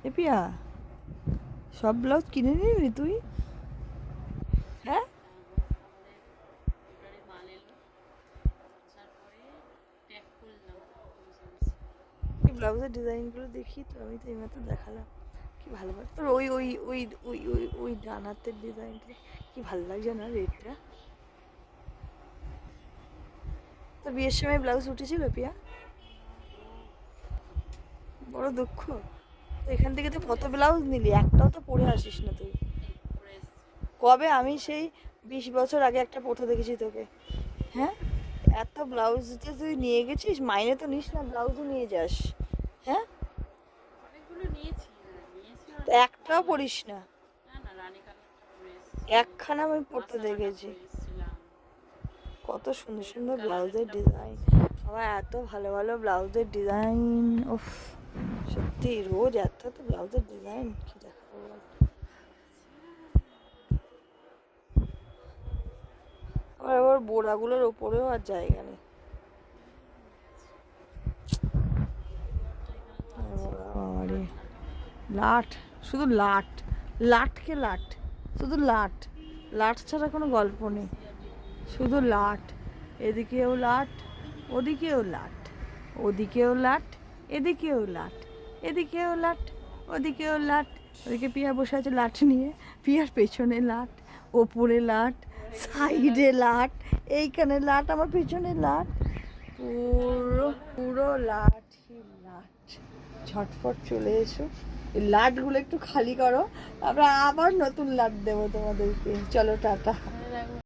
এ পিয়া, সব ব্লাউজ কিনে নিবি তুই? হ্যাঁ, এই ব্লাউজের ডিজাইনগুলো দেখি তো, আমি তো এইমাত্র দেখালাম, কি ভালো ভালো তোর ওই ওই ওই ওই ওই ওই ডানাতের ডিজাইনটা কি ভালো লাগছে না রেটটা। তোর বিয়ের সময় ব্লাউজ উঠেছিল পিয়া? বড় দুঃখ। তো এখান থেকে তো কত ব্লাউজ নিলি, একটাও তো পরে আসিস না তুই। কবে আমি সেই 20 বছর আগে একটা পরতে দেখেছি তোকে। হ্যাঁ, এত ব্লাউজ যে তুই নিয়ে গেছিস, মাইনে তো নিস না, ব্লাউজও নিয়ে যাস। হ্যাঁ, তো একটাও পরিস না। একখানা আমি পরতে দেখেছি। কত সুন্দর সুন্দর ব্লাউজের ডিজাইন, আমার এত ভালো ভালো ব্লাউজের ডিজাইন। উফ, সত্যি রোজ এত এত ব্লাউজের ডিজাইন কি দেখাবো বল। আবার আবার বোড়াগুলোর ওপরেও আর জায়গা নেই। বাবারে, লাট, শুধু লাট, লাটকে লাট, শুধু লাট, লাট ছাড়া কোনো গল্প নেই, শুধু লাট। এদিকেও লাট, ওদিকেও লাট, ওদিকেও লাট, এদিকেও লাট, এদিকেও লাট, ওদিকেও লাট। ওদিকে পিয়া বসে আছে লাট নিয়ে, পিয়ার পেছনে লাট, ওপরে লাট, সাইডে লাট, এইখানে লাট, আমার পেছনে লাট, পুরো পুরো লাটই লাট। ঝটপট চলে এসো, এই লাটগুলো একটু খালি করো, তারপরে আবার নতুন লাট দেবো তোমাদেরকে। চলো টাটা।